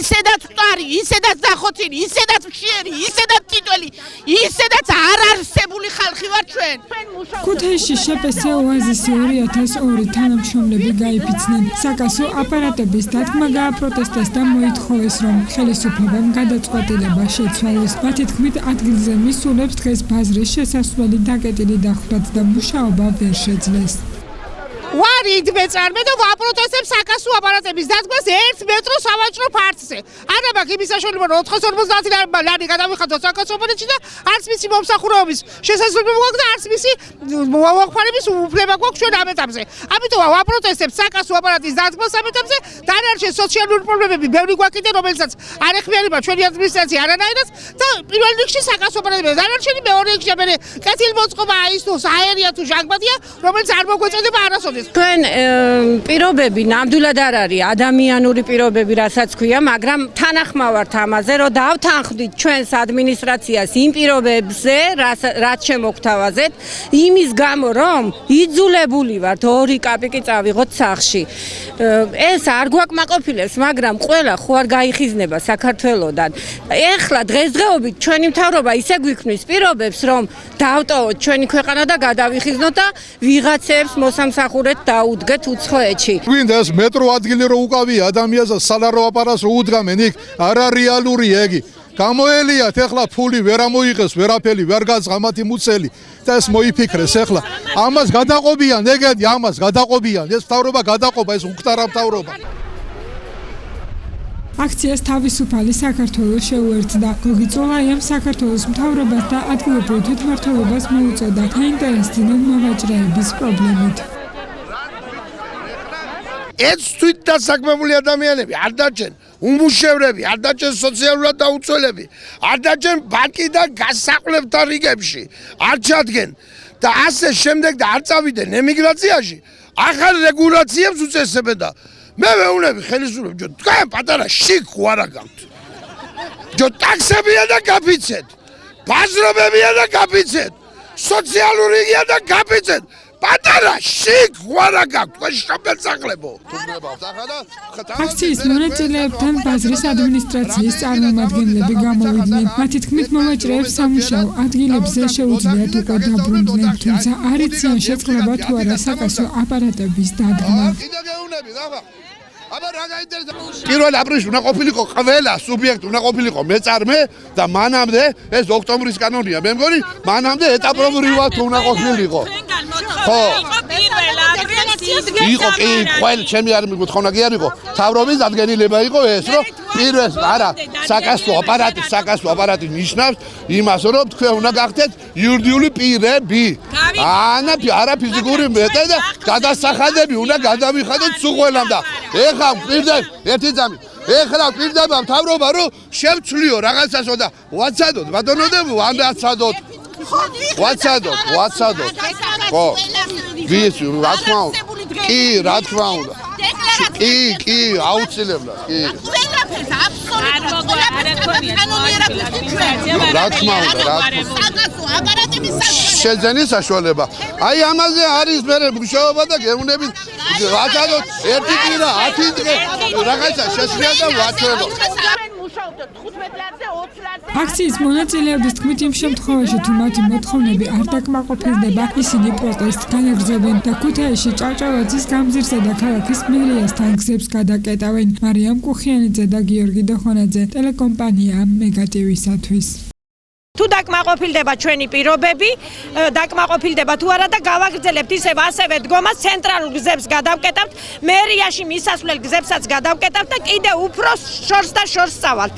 ისედაც მტარი, ისედაც დახოცილი, ისედაც მშიერი, ისედაც ტიტველი, ისედაც არ არსებული ხალხი ვარ ჩვენ. ქუთაისში შპს ოაზისი 2002 თანამშრომლები გაიფიცნენ. საკასო აპარატების დადგმა გააპროტესტეს და მოითხოვეს, რომ ხელისუფლებამ გადაწყვეტილება შეცვალოს. მათი თქმით, ადგილზე მისულებს დღეს ბაზრის შესასვლელი დაკეტილი დახვდათ და მუშაობა ვერ შეძლეს. ვარ იდმეწარმე და ვაპროტესტებ საკასო აპარატების დადგმას 1 მეტრო სავაჭრო ფართზე. არა მაქვს იმის საშუალება, რომ 450 ლარი გადავიხადოთ საკასო აპარატში და არც მისი მომსახურების შესაძლებლობა გვაქვს და არც მისი მოახმარების უფლება გვაქვს ჩვენ ამ ეტაპზე. ამიტომ ვაპროტესტებ საკასო აპარატის დადგმას ამ ეტაპზე. დანარჩენ სოციალური პრობლემები ბევრი გვაქვს, რომელსაც არ ეხმიანება ჩვენი ადმინისტრაცია არანაირად და პირველ რიგში საკასო აპარატები. დანარჩენი მეორე რიგში მე კეთილმოწყობა ის თუ აერია თუ ჟანგბადია, რომელიც არ მოგვეწოდება არასოდეს. Ჩვენ პირობები ნამდვილად არ არის ადამიანური პირობები, რასაც ქვია, მაგრამ თანახმავართ ამაზე, რომ დავთანხმდით ჩვენს ადმინისტრაციას იმ პირობებზე, რაც შემოგთავაზეთ, იმის გამო, რომ იძულებული ვართ 2 კაპიკი წავიღოთ სახლში. ეს არ გვაკმაყოფილებს, მაგრამ ყველა ხო არ გაიხიზნება საქართველოდან. ეხლა დღესდღეობით ჩვენი მთავრობა ისე გვიქმნის პირობებს, რომ დავტოვოთ ჩვენი ქვეყანა და გადავიხიზნოთ და ვიღაცებს მოსამსახურეთ დაუდგეთ უცხოეთში. გვინდა ეს მეტრო ადგილი რო უკავია ადამიანს და სალარო აპარატს რო უდგამენ იქ არარეალური ეგი. გამოელიათ ეხლა ფული ვერ ამოიღეს, ვერაფერი ვერ გაძღა მათი მუცელი და ეს მოიფიქრეს ეხლა. ამას გადაყობიან, ეგეთი ამას გადაყობიან. ეს მთავრობა გადაყობა, ეს უხტარა მთავრობა. აქციას თავისუფალი საქართველოს შეუერთდა. გოგი წოლაიამ საქართველოს მთავრობას და ადგილობრივ თვითმმართველობას მოუწოდა დაინტერესდნენ მოვაჭრეების პრობლემით. ეს თვით დასაქმებული ადამიანები არ დაჭენ უმუშევრები, არ დაჭენ სოციალურად დაუცველები, არ დაჭენ ბანკიდან გასაყლებთან რიგებში, არ ჩადგენ და ასე შემდეგ და არ წავიდნენ ემიგრაციაში, ახალ რეგულაციებს უწესებენ და მე ვეუბნები ხელისუფლებას, ჯო თქვენ პატარა შიქ ვარ გაქვთ. ჯო ტაქსებია და გაფიცეთ, ბაზრობებია და გაფიცეთ, სოციალური იგია და გაფიცეთ. პატარა შიქ ვარ გაქვთ, თქვენ შობელსახლებო. აქციის მონაწილეებთან ბაზრის ადმინისტრაციის წარმომადგენლები გამოვიდნენ. მათი თქმით, მოვაჭრეებს სამუშაო ადგილებზე შეუძლიათ უკვე დაბრუნდნენ, თუმცა არ იციან შეწყდება თუ არა საკასო აპარატების დადგმა. პირველ აპრილში უნდა ყოფილიყო ყველა სუბიექტი უნდა ყოფილიყო მეწარმე და მანამდე ეს ოქტომბრის კანონია. მე მგონი მანამდე ეტაპობრივად უნდა ყოფილიყო. ხო. იყო კი, ყველ ჩემი არ მიგოთხოვნა კი არ იყო. თავრობის დადგენილება იყო ეს, რომ პირველ არა საკასო აპარატი ნიშნავს იმას, რომ თქვენ უნდა გახდეთ იურიდიული პირები. არა ფიზიკური მეტე და გადასახადები უნდა გადავიხადოთ სულ და ეხლა ვპირდებ ერთი ძამი. ეხლა ვპირდება მთავრობა რომ შევცვლიო რაღაცასო და ვაცადოთ ბატონოდები ვაცადოთ. ხო. ვიცი, რა თქმა უნდა. კი, რა თქმა უნდა. კი, აუცილებლად, კი. რა თქმა უნდა. შეძენის საშუალება. აი ამაზე არის მე მუშაობა და გეუბნებით ვაცადოთ ერთი კვირა 10 დღე რაღაცა შეშლია და ვაჩვენოთ. აქციის მონაწილეების თქმით, იმ შემთხვევაში თუ მათი მოთხოვნები არ დაკმაყოფილდება, ისინი პროტესტს განაგრძობენ და ქუთაისში ჭავჭავაძის გამზირსა და ქალაქის მერიასთან გზებს გადაკეტავენ. მარიამ კუხიანიძე და გიორგი დოხონაძე, ტელეკომპანია მეგატივისათვის. თუ დაკმაყოფილდება ჩვენი პირობები, დაკმაყოფილდება თუ არა და გავაგრძელებთ ისევ ასევე დგომას ცენტრალურ გზებს გადავკეტავთ, მერიაში მისასვლელ გზებსაც გადავკეტავთ და კიდე უფრო შორს და შორს წავალთ.